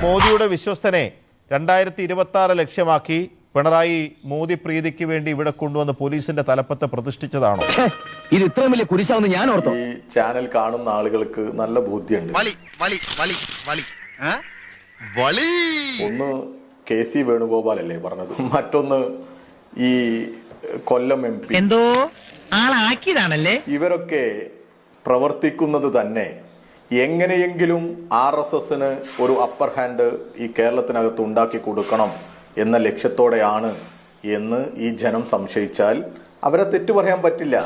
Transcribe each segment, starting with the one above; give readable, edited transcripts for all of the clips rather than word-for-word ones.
മോദിയുടെ വിശ്വസ്തനെ 2026 ലക്ഷ്യമാക്കി പിണറായി മോദി പ്രീതിക്ക് വേണ്ടി ഇവിടെ കൊണ്ടുവന്ന് പോലീസിന്റെ തലപ്പത്ത് പ്രതിഷ്ഠിച്ചതാണോ? ഇത് ഇത്രയും വലിയ കുരിശാണെന്ന് ഞാൻ ഓർത്തു. ഈ ചാനൽ കാണുന്ന ആളുകൾക്ക് നല്ല ബുദ്ധിയുണ്ട്. ഒന്ന് KC വേണുഗോപാൽ അല്ലേ പറഞ്ഞത്, മറ്റൊന്ന് ഈ കൊല്ലം MP. എന്തോ ആളാക്കിയതാണല്ലേ. ഇവരൊക്കെ പ്രവർത്തിക്കുന്നത് തന്നെ എങ്ങനെയെങ്കിലും RSSന് ഒരു അപ്പർ ഹാൻഡ് ഈ കേരളത്തിനകത്ത് ഉണ്ടാക്കി കൊടുക്കണം എന്ന ലക്ഷ്യത്തോടെയാണ് എന്ന് ഈ ജനം സംശയിച്ചാൽ അവരെ തെറ്റു പറയാൻ പറ്റില്ല.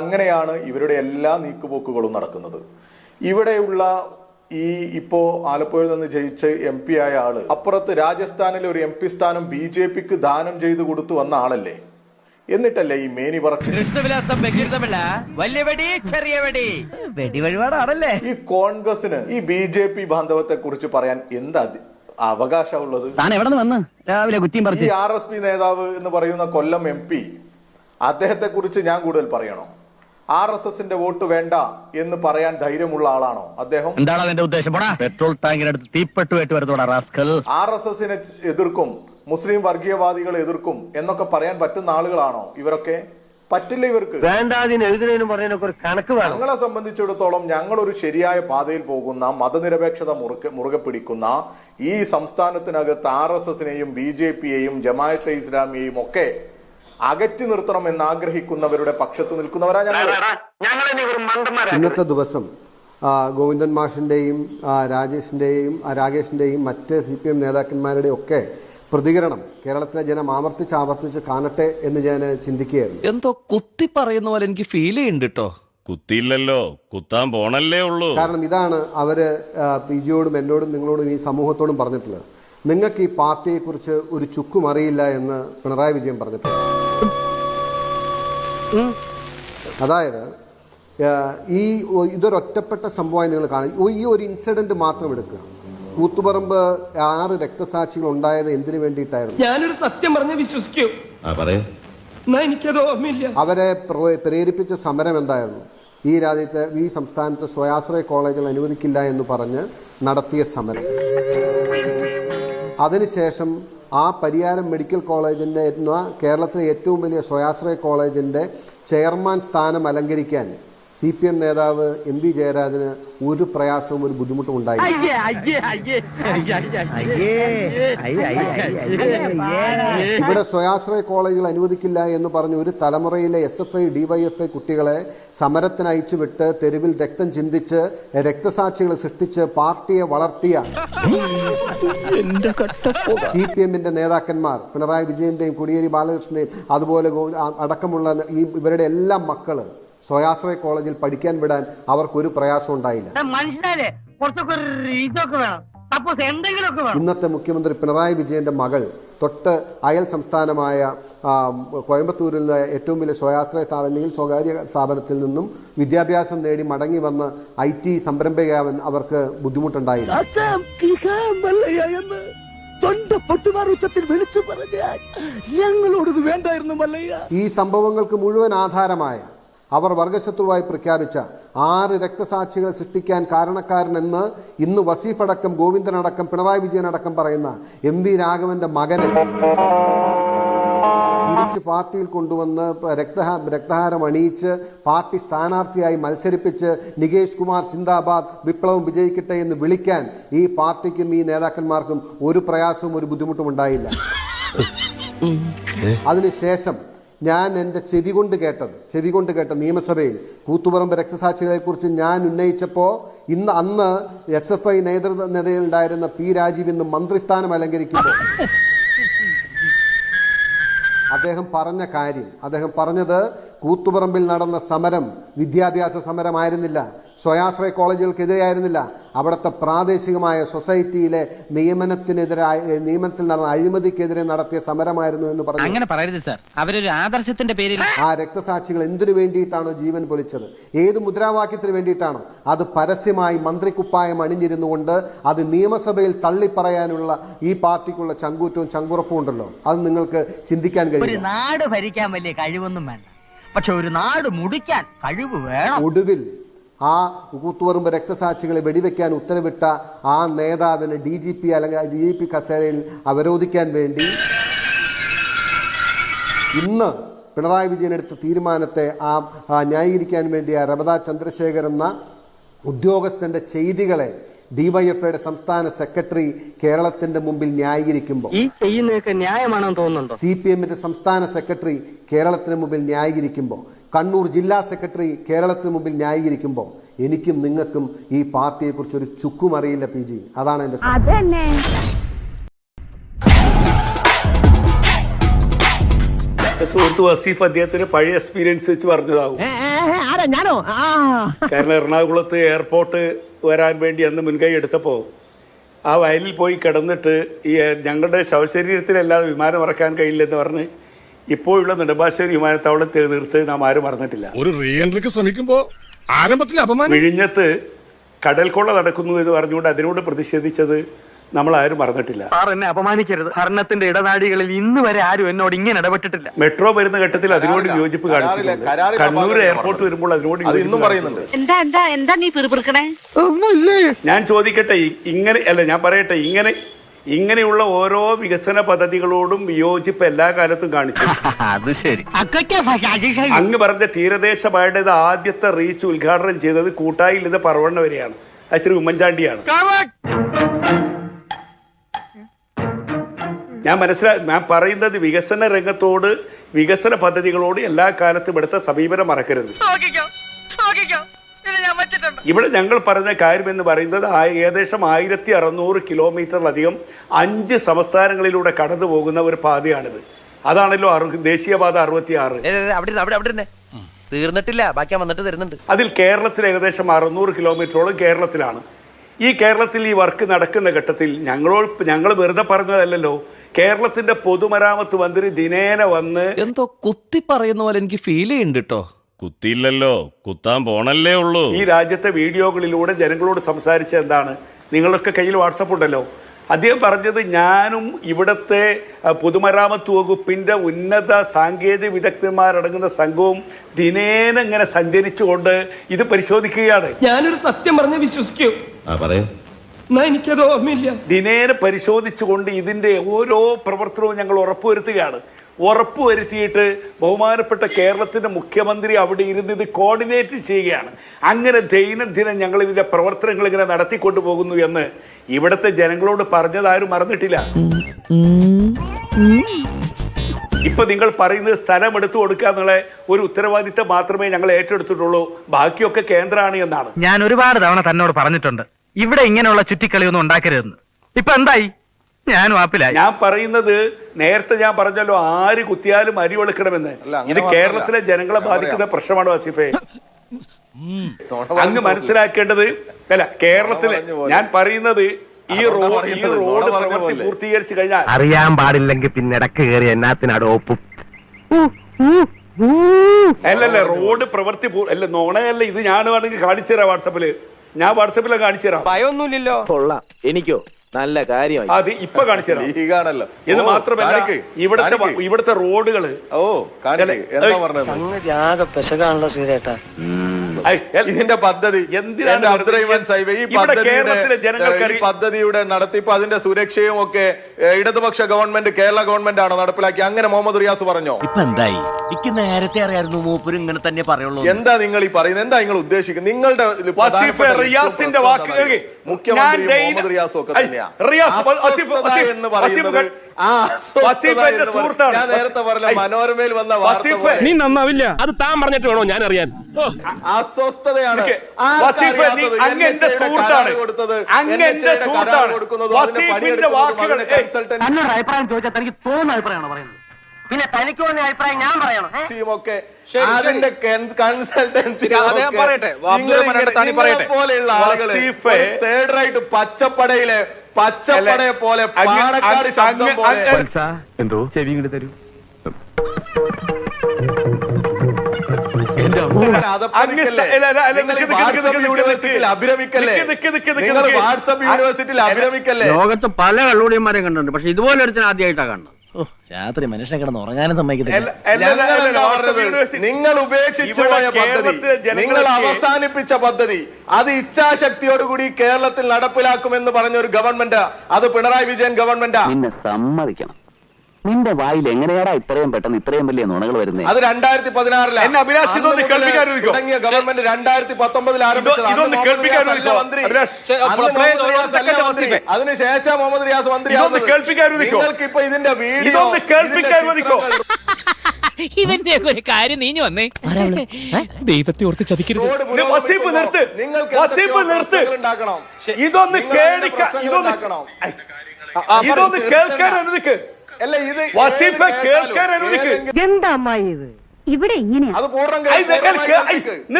അങ്ങനെയാണ് ഇവരുടെ എല്ലാ നീക്കുപോക്കുകളും നടക്കുന്നത്. ഇവിടെയുള്ള ഇപ്പോ ആലപ്പുഴയിൽ നിന്ന് ജയിച്ച് MP ആയ ആള് അപ്പുറത്ത് രാജസ്ഥാനിലെ ഒരു MP സ്ഥാനം BJPക്ക് ദാനം ചെയ്തു കൊടുത്തു വന്ന ആളല്ലേ? എന്നിട്ടല്ലേ ഈ മേനി പറച്ചു ഈ കോൺഗ്രസിന് ഈ BJP ബാന്ധവത്തെ കുറിച്ച് പറയാൻ എന്താ അവകാശമുള്ളത്? ഈ RSP നേതാവ് എന്ന് പറയുന്ന കൊല്ലം MP അദ്ദേഹത്തെ കുറിച്ച് ഞാൻ കൂടുതൽ പറയണോ? RSSന്റെ വോട്ട് വേണ്ട എന്ന് പറയാൻ ധൈര്യമുള്ള ആളാണോ അദ്ദേഹം? എന്താണ് അതിന്റെ ഉദ്ദേശം? Petrol ടാങ്കിനടുത്ത് തീപ്പെട്ടുമായിട്ട് വരുന്നോടാ rascal. RSSനെ എതിർക്കും, മുസ്ലിം വർഗീയവാദികളെ എതിർക്കും എന്നൊക്കെ പറയാൻ പറ്റുന്ന ആളുകളാണോ ഇവരൊക്കെ? പറ്റില്ല ഇവർക്ക്. ഞങ്ങളെ സംബന്ധിച്ചിടത്തോളം ഞങ്ങൾ ഒരു ശരിയായ പാതയിൽ പോകുന്ന മതനിരപേക്ഷത മുറുകെ പിടിക്കുന്ന ഈ സംസ്ഥാനത്തിനകത്ത് RSSനെയും BJPയെയും ജമാഅത്തെ ഇസ്ലാമിയെയും ഒക്കെ അകറ്റി നിർത്തണം എന്ന് ആഗ്രഹിക്കുന്നവരുടെ പക്ഷത്ത് നിൽക്കുന്നവരാ ഞങ്ങൾ. ഇന്നത്തെ ദിവസം ഗോവിന്ദൻ മാഷിന്റെയും രാകേഷിന്റെയും മറ്റ് CPM നേതാക്കന്മാരുടെയും ഒക്കെ പ്രതികരണം കേരളത്തിലെ ജനം ആവർത്തിച്ച് കാണട്ടെ എന്ന് ഞാൻ ചിന്തിക്കുകയായിരുന്നു. എന്തോ കുത്തി പറയുന്ന പോലെ എനിക്ക് ഫീൽ ചെയ്യുന്നുണ്ട് കേട്ടോ. കുത്തിയില്ലല്ലോ, കുത്താൻ പോണല്ലേ ഉള്ളൂ. കാരണം ഇതാണ് അവര് PGയോടും എന്നോടും നിങ്ങളോടും ഈ സമൂഹത്തോടും പറഞ്ഞിട്ടുള്ളത്. നിങ്ങൾക്ക് ഈ പാർട്ടിയെ കുറിച്ച് ഒരു ചുക്കും അറിയില്ല എന്ന് പിണറായി വിജയൻ പറഞ്ഞിട്ടുണ്ട്. അതായത് ഇതൊരൊറ്റപ്പെട്ട സംഭവമായി നിങ്ങൾ കാണും. ഈ ഒരു ഇൻസിഡന്റ് മാത്രം എടുക്കുക. കൂത്തുപറമ്പ് 6 രക്തസാക്ഷികൾ ഉണ്ടായത് എന്തിനു വേണ്ടിയിട്ടായിരുന്നു? ഞാനൊരു സത്യം പറഞ്ഞ് വിശ്വസിക്കൂ. എനിക്കത് ഓർമ്മയില്ല. അവരെ പ്രേരിപ്പിച്ച സമരം എന്തായിരുന്നു? ഈ രാജ്യത്തെ ഈ സംസ്ഥാനത്ത് സ്വയാശ്രയ കോളേജുകൾ അനുവദിക്കില്ല എന്ന് പറഞ്ഞ് നടത്തിയ സമരം. അതിനുശേഷം ആ പരിയാരം മെഡിക്കൽ കോളേജിന്റെ കേരളത്തിലെ ഏറ്റവും വലിയ സ്വയാശ്രയ കോളേജിന്റെ ചെയർമാൻ സ്ഥാനം അലങ്കരിക്കാൻ CPM നേതാവ് MP ജയരാജന് ഒരു പ്രയാസവും ഒരു ബുദ്ധിമുട്ടും ഉണ്ടായില്ല. ഇവിടെ സ്വയാശ്രയ കോളേജുകൾ അനുവദിക്കില്ല എന്ന് പറഞ്ഞ് ഒരു തലമുറയിലെ SFI DYFI കുട്ടികളെ സമരത്തിന് അയച്ചുവിട്ട് തെരുവിൽ രക്തം ചിന്തിച്ച് രക്തസാക്ഷികളെ സൃഷ്ടിച്ച് പാർട്ടിയെ വളർത്തിയ CPMന്റെ നേതാക്കന്മാർ, പിണറായി വിജയന്റെയും കോടിയേരി ബാലകൃഷ്ണന്റെയും അതുപോലെ അടക്കമുള്ള ഇവരുടെ എല്ലാ മക്കള് സ്വയാശ്രയ കോളേജിൽ പഠിക്കാൻ വിടാൻ അവർക്കൊരു പ്രയാസം ഉണ്ടായില്ല. ഇന്നത്തെ മുഖ്യമന്ത്രി പിണറായി വിജയന്റെ മകൾ തൊട്ട് അയൽ സംസ്ഥാനമായ കോയമ്പത്തൂരിൽ നിന്ന് ഏറ്റവും വലിയ സ്വയാശ്രയ അല്ലെങ്കിൽ സ്വകാര്യ സ്ഥാപനത്തിൽ നിന്നും വിദ്യാഭ്യാസം നേടി മടങ്ങി വന്ന് IT സംരംഭകയാവാൻ അവർക്ക് ബുദ്ധിമുട്ടുണ്ടായില്ല. ഈ സംഭവങ്ങൾക്ക് മുഴുവൻ ആധാരമായ അവർ വർഗശത്രുവായി പ്രഖ്യാപിച്ച 6 രക്തസാക്ഷികളെ സൃഷ്ടിക്കാൻ കാരണക്കാരനെന്ന് ഇന്ന് വസീഫ് അടക്കം, ഗോവിന്ദനടക്കം, പിണറായി വിജയൻ അടക്കം പറയുന്ന MV രാഘവന്റെ മകനെ തിരിച്ച് പാർട്ടിയിൽ കൊണ്ടുവന്ന് രക്തഹാരം അണിയിച്ച് പാർട്ടി സ്ഥാനാർത്ഥിയായി മത്സരിപ്പിച്ച് നികേഷ് കുമാർ സിന്ദാബാദ്, വിപ്ലവം വിജയിക്കട്ടെ എന്ന് വിളിക്കാൻ ഈ പാർട്ടിക്കും ഈ നേതാക്കന്മാർക്കും ഒരു പ്രയാസവും ഒരു ബുദ്ധിമുട്ടും ഉണ്ടായില്ല. അതിനുശേഷം ഞാൻ എൻ്റെ ചെവി കൊണ്ട് കേട്ട നിയമസഭയിൽ കൂത്തുപറമ്പ് രക്തസാക്ഷികളെ കുറിച്ച് ഞാൻ ഉന്നയിച്ചപ്പോൾ അന്ന് SFI നേതൃനിരയിലുണ്ടായിരുന്ന P രാജീവ് ഇന്ന് മന്ത്രിസ്ഥാനം അലങ്കരിക്കുമ്പോൾ അദ്ദേഹം പറഞ്ഞത് കൂത്തുപറമ്പിൽ നടന്ന സമരം വിദ്യാഭ്യാസ സമരമായിരുന്നില്ല, സ്വയാശ്രയ കോളേജുകൾക്കെതിരെയായിരുന്നില്ല, അവിടുത്തെ പ്രാദേശികമായ സൊസൈറ്റിയിലെ നിയമനത്തിൽ നടന്ന അഴിമതിക്കെതിരെ നടത്തിയ സമരമായിരുന്നു എന്ന് പറഞ്ഞു. അങ്ങനെ പറയരുത് സർ, അവരൊരു ആദർശത്തിന്റെ പേരിൽ ആ രക്തസാക്ഷികൾ എന്തിനു വേണ്ടിയിട്ടാണോ ജീവൻ പൊലിച്ചത്, ഏത് മുദ്രാവാക്യത്തിന് വേണ്ടിയിട്ടാണോ അത് പരസ്യമായി മന്ത്രിക്കുപ്പായം അണിഞ്ഞിരുന്നുകൊണ്ട് അത് നിയമസഭയിൽ തള്ളിപ്പറയാനുള്ള ഈ പാർട്ടിക്കുള്ള ചങ്കൂറ്റവും ചങ്കുറപ്പും ഉണ്ടല്ലോ, അത് നിങ്ങൾക്ക് ചിന്തിക്കാൻ കഴിയും. ഒരു നാട് ഭരിക്കാൻ വലിയ കഴിവൊന്നും വേണ്ട, പക്ഷെ ഒരു നാട് മുടിക്കാൻ കഴിവ് വേണം. ഒടുവിൽ ആ കൂത്തുപറമ്പ് രക്തസാക്ഷികളെ വെടിവെക്കാൻ ഉത്തരവിട്ട ആ നേതാവിന് DGP അല്ലെങ്കിൽ DGP കസേരയിൽ അവരോധിക്കാൻ വേണ്ടി ഇന്ന് പിണറായി വിജയൻ എടുത്ത തീരുമാനത്തെ ന്യായീകരിക്കാൻ വേണ്ടി ആ രമത ചന്ദ്രശേഖർ എന്ന ഉദ്യോഗസ്ഥന്റെ ചെയ്തികളെ ഡിവൈഎഫ്ഐയുടെ സംസ്ഥാന സെക്രട്ടറി കേരളത്തിന്റെ മുമ്പിൽ ന്യായീകരിക്കുമ്പോൾ ഈ ചെയ്യുന്നതൊക്കെ ന്യായമാണെന്ന് തോന്നുന്നുണ്ടോ? CPMന്റെ സംസ്ഥാന സെക്രട്ടറി കേരളത്തിന് മുമ്പിൽ ന്യായീകരിക്കുമ്പോൾ, കണ്ണൂർ ജില്ലാ സെക്രട്ടറി കേരളത്തിന് മുമ്പിൽ ന്യായീകരിക്കുമ്പോൾ എനിക്കും നിങ്ങൾക്കും ഈ പാർട്ടിയെ കുറിച്ച് ഒരു ചുക്കും അറിയില്ല PG. അതാണ് എന്റെ സുഹൃത്ത് വസീഫ് അദ്ദേഹത്തിന് പഴയ എക്സ്പീരിയൻസ് വെച്ച് പറഞ്ഞതാവും. കാരണം എറണാകുളത്ത് എയർപോർട്ട് വരാൻ വേണ്ടി അന്ന് മുൻകൈ എടുത്തപ്പോൾ ആ വയലിൽ പോയി കിടന്നിട്ട് ഈ ഞങ്ങളുടെ ശവശരീരത്തിലല്ലാതെ വിമാനം ഇറക്കാൻ കഴിയില്ലെന്ന് പറഞ്ഞ് ഇപ്പോഴുള്ള നെടുമ്പാശ്ശേരി വിമാനത്താവളത്തിൽ തീർത്ത് നാം ആരും മറന്നിട്ടില്ല. ഒരു റീ എൻട്രിക്ക് ശ്രമിക്കുമ്പോ ആരംഭത്തിൽ അപമാനം. വിഴിഞ്ഞത്ത് കടൽക്കൊള്ള നടക്കുന്നു എന്ന് പറഞ്ഞുകൊണ്ട് അതിനോട് പ്രതിഷേധിച്ചത് നമ്മൾ ആരും മറന്നിട്ടില്ല. സാർ എന്നെ അപമാനിക്കരുത്. ഭരണത്തിന്റെ ഇടനാഴികളിൽ ഇന്ന് വരെ ആരും എന്നോട് ഇങ്ങനെ ഇടപെട്ടിട്ടില്ല. മെട്രോ വരുന്ന ഘട്ടത്തിൽ അതിനോട് യോജിപ്പ് കാണിച്ചിട്ടുണ്ട്. കണ്ണൂർ എയർപോർട്ട് വരുമ്പോൾ അതിനോട് എന്താ നീ പിറുപിറുക്കണേ? ഞാൻ ചോദിക്കട്ടെ, ഇങ്ങനെ അല്ല ഞാൻ പറയട്ടെ, ഇങ്ങനെയുള്ള ഓരോ വികസന പദ്ധതികളോടും വിയോജിപ്പ് എല്ലാ കാലത്തും കാണിച്ചു. അത് ശരി. അങ്ങ് പറഞ്ഞ തീരദേശമായിട്ട് ആദ്യത്തെ റീച്ച് ഉദ്ഘാടനം ചെയ്തത് കൂട്ടായിൽ നിന്ന് പറവണ്ണ വരെയാണ്. അത് ശ്രീ ഉമ്മൻചാണ്ടിയാണ്. ഞാൻ പറയുന്നത് വികസന രംഗത്തോട്, വികസന പദ്ധതികളോട് എല്ലാ കാലത്തും ഇവിടുത്തെ സമീപനം മറക്കരുത്. ഇവിടെ ഞങ്ങൾ പറഞ്ഞ കാര്യം എന്ന് പറയുന്നത് ഏകദേശം 1600 കിലോമീറ്ററിലധികം 5 സംസ്ഥാനങ്ങളിലൂടെ കടന്നു പോകുന്ന ഒരു പാതയാണിത്. അതാണല്ലോ ദേശീയപാത 66. തീർന്നിട്ടില്ല, ബാക്കി വന്നിട്ട് തരുന്നുണ്ട്. അതിൽ കേരളത്തിൽ ഏകദേശം 600 കിലോമീറ്ററോളം കേരളത്തിലാണ്. ഈ കേരളത്തിൽ ഈ വർക്ക് നടക്കുന്ന ഘട്ടത്തിൽ ഞങ്ങൾ വെറുതെ പറഞ്ഞതല്ലല്ലോ. കേരളത്തിന്റെ പൊതുമരാമത്ത് മന്ത്രി ദിനേന വന്ന് എന്തോ കുത്തി പറയുന്ന പോലെ എനിക്ക് ഫീൽ ചെയ്യുന്നുണ്ട് കേട്ടോ. കുത്തിയില്ലല്ലോ, കുത്താൻ പോണല്ലേ ഉള്ളൂ. ഈ രാജ്യത്തെ വീഡിയോകളിലൂടെ ജനങ്ങളോട് സംസാരിച്ച എന്താണ്? നിങ്ങളൊക്കെ കയ്യിൽ വാട്സപ്പ് ഉണ്ടല്ലോ. അദ്ദേഹം പറഞ്ഞത് ഞാനും ഇവിടുത്തെ പൊതുമരാമത്ത് വകുപ്പിന്റെ ഉന്നത സാങ്കേതിക വിദഗ്ധന്മാരടങ്ങുന്ന സംഘവും ദിനേന ഇങ്ങനെ സഞ്ചരിച്ചുകൊണ്ട് ഇത് പരിശോധിക്കുകയാണ്. ഞാനൊരു സത്യം പറഞ്ഞ് വിശ്വസിക്കൂ. എനിക്കത് ഓർമ്മയില്ല. ദിനേന പരിശോധിച്ചുകൊണ്ട് ഇതിന്റെ ഓരോ പ്രവർത്തനവും ഞങ്ങൾ ഉറപ്പുവരുത്തിയിട്ട് ബഹുമാനപ്പെട്ട കേരളത്തിന്റെ മുഖ്യമന്ത്രി അവിടെ ഇരുന്ന് ഇത് കോർഡിനേറ്റ് ചെയ്യുകയാണ്. അങ്ങനെ ദൈനംദിനം ഞങ്ങൾ ഇതിന്റെ പ്രവർത്തനങ്ങൾ ഇങ്ങനെ നടത്തിക്കൊണ്ടു പോകുന്നു എന്ന് ഇവിടുത്തെ ജനങ്ങളോട് പറഞ്ഞതാരും മറന്നിട്ടില്ല. ഇപ്പൊ നിങ്ങൾ പറയുന്നത് സ്ഥലം എടുത്തു കൊടുക്കുക എന്നുള്ള ഒരു ഉത്തരവാദിത്തം മാത്രമേ ഞങ്ങൾ ഏറ്റെടുത്തിട്ടുള്ളൂ, ബാക്കിയൊക്കെ കേന്ദ്രമാണ് എന്നാണ്. ഞാൻ ഒരുപാട് തവണ തന്നോട് പറഞ്ഞിട്ടുണ്ട് ഇവിടെ ഇങ്ങനെയുള്ള ചുറ്റിക്കളിയൊന്നും ഉണ്ടാക്കരുതെന്ന്. ഇപ്പൊ എന്തായി? ഞാനും ആപ്പിലായി. ഞാൻ പറയുന്നത് നേരത്തെ ഞാൻ പറഞ്ഞല്ലോ, ആര് കുത്തിയാലും അരി വെളുക്കണമെന്ന്. ഇത് കേരളത്തിലെ ജനങ്ങളെ ബാധിക്കുന്ന പ്രശ്നമാണ് വസീഫെ. അങ്ങ് മനസ്സിലാക്കേണ്ടത് അല്ല, കേരളത്തിലെ ഞാൻ പറയുന്നത് ഈ റോഡ് പ്രവൃത്തി പൂർത്തീകരിച്ചു കഴിഞ്ഞാൽ അറിയാൻ പാടില്ലെങ്കിൽ പിന്നെ ഇടക്ക് കയറി എന്നാത്തിനാട് ഒപ്പും. അല്ലല്ല, റോഡ് പ്രവൃത്തി അല്ല, നോണയല്ല ഇത്. ഞാൻ വേണമെങ്കിൽ കാണിച്ചു തരാം വാട്സപ്പില്. ഞാൻ വാട്സപ്പില് കാണിച്ചു തരാം. ഭയമൊന്നുമില്ലല്ലോ. കൊള്ളാം, എനിക്കോ നല്ല കാര്യമായി. അത് ഇപ്പൊ കാണിച്ചു തരാം. ഇത് മാത്രമല്ല, ഇവിടുത്തെ റോഡുകള് പെശകാണല്ലോ ശ്രീരേട്ടാ. ഇതിന്റെ പദ്ധതി പദ്ധതിയുടെ നടത്തിപ്പ്, അതിന്റെ സുരക്ഷയും ഒക്കെ ഇടതുപക്ഷ ഗവൺമെന്റ്, കേരള ഗവൺമെന്റ് ആണോ നടപ്പിലാക്കി? അങ്ങനെ മുഹമ്മദ് റിയാസ് പറഞ്ഞോ? ഇപ്പൊ എന്തായി? എനിക്ക് നേരത്തെ അറിയായിരുന്നു മൂപ്പര് ഇങ്ങനെ തന്നെ പറയുള്ളൂ. എന്താ നിങ്ങൾ ഈ പറയുന്നത്? എന്താ നിങ്ങൾ ഉദ്ദേശിക്കുന്നത്? നിങ്ങളുടെ റിയാസിന്റെ വാക്കുകൾ മുഖ്യമന്ത്രി മുഹമ്മദ് റിയാസും ഒക്കെ തന്നെയാ എന്ന് പറയുന്നത്. ഞാൻ നേരത്തെ പറഞ്ഞ മനോരമയിൽ വന്ന വാർത്ത നീ നന്നാവില്ല. അത് താൻ പറഞ്ഞിട്ട് വേണോ ഞാൻ അറിയാൻ? അസ്വസ്ഥതയാണ്. അഭിപ്രായം ചോദിച്ചാൽ തനിക്ക് തോന്നുന്ന അഭിപ്രായമാണോ പറയുന്നത്? പിന്നെ തനിക്ക് തോന്നിയ അഭിപ്രായം ഞാൻ പറയണം? അതിന്റെ കൺസൾട്ടൻസി പോലെയുള്ള ആളുകളെ തേർഡ് റൈറ്റ് പച്ചപ്പടയിലെ പച്ചപ്പടയെ പോലെ പാണക്കാട് ശബ്ദം പോലെ എന്തോ ചെവി ഇങ്ങോട്ട് തരൂ. വാട്സ്ആപ്പ് യൂണിവേഴ്സിറ്റിയിൽ അഭിരമിക്കല്ലേ? ലോകത്ത് പല കള്ളൂടിയന്മാരെ കണ്ടിട്ടുണ്ട്, പക്ഷെ ഇതുപോലെ ഒരുത്തിന് ആദ്യമായിട്ടാണ് കാണുന്നത്. രാത്രി മനുഷ്യനെ കിടന്ന് ഉറങ്ങാനും സമ്മതിക്കത്തില്ല. നിങ്ങൾ ഉപേക്ഷിച്ചു പോയ പദ്ധതി, നിങ്ങൾ അവസാനിപ്പിച്ച പദ്ധതി, അത് ഇച്ഛാശക്തിയോടുകൂടി കേരളത്തിൽ നടപ്പിലാക്കുമെന്ന് പറഞ്ഞ ഒരു ഗവൺമെന്റ്, അത് പിണറായി വിജയൻ ഗവൺമെന്റാ. നിന്നെ സമ്മതിക്കണം. നിന്റെ വായിൽ എങ്ങനെയാടാ ഇത്രയും പെട്ടെന്ന് ഇത്രയും വലിയ നുണകൾ വരുന്നത്? അത് 2016 തുടങ്ങിയ ഗവൺമെന്റ് 2019 ആരംഭിച്ചത്. അതിനുശേഷം മുഹമ്മദ് റിയാസ് മന്ത്രി. നിങ്ങൾക്ക് ഇപ്പൊ ഇതിന്റെ വീഡിയോ ഇവന്റെ ഒരു കാര്യം നീഞ്ഞു വന്നേ. ദൈവത്തെ ഓർത്ത് ചതിക്കരുത്. ഇതൊന്ന് കേൾക്കാൻ അനുവദിക്ക്. എന്താ അമ്മായി ഇത് ഇവിടെ ഇങ്ങനെ അത്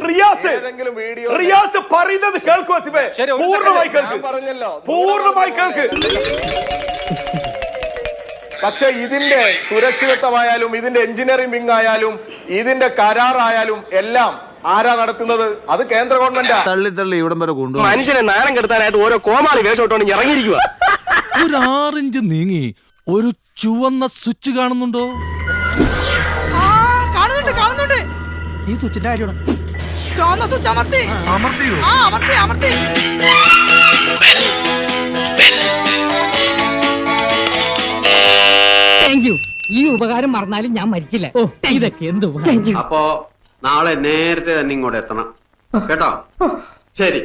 റിയാസ് പറയുന്നത് കേൾക്കുക. പൂർണ്ണമായി കേൾക്ക്, പൂർണ്ണമായി കേൾക്ക്. പക്ഷെ ഇതിന്റെ സുരക്ഷിതത്വമായാലും ഇതിന്റെ എഞ്ചിനീയറിംഗ് വിങ് ആയാലും ഇതിന്റെ കരാറായാലും എല്ലാം ആരാ നടത്തുന്നത്? അത് കേന്ദ്ര ഗവൺമെന്റാ. തള്ളി ഇവിടം വരെ കൊണ്ടുപോകും. മനുഷ്യനെ നാണം കെടുത്താനായിട്ട് ഓരോ കോമാളി വേഷോട്ടോണ്ട് ഇറങ്ങിയിരിക്കുക. ഒരു 6 ഇഞ്ച് നീങ്ങി ഒരു ചുവന്ന സ്വിച്ച് കാണുന്നുണ്ടോ? കാണുന്നുണ്ട്. ഈ സ്വിച്ചിന്റെ കാര്യമാണ്. അമർത്തിയോ? അമർത്തി. ഈ ഉപകാരം മറന്നാലും ഞാൻ മരിക്കില്ല. ഇതൊക്കെ എന്ത് അപ്പോ നാളെ നേരത്തെ തന്നെ ഇങ്ങോട്ട് എത്തണം കേട്ടോ. ശരി.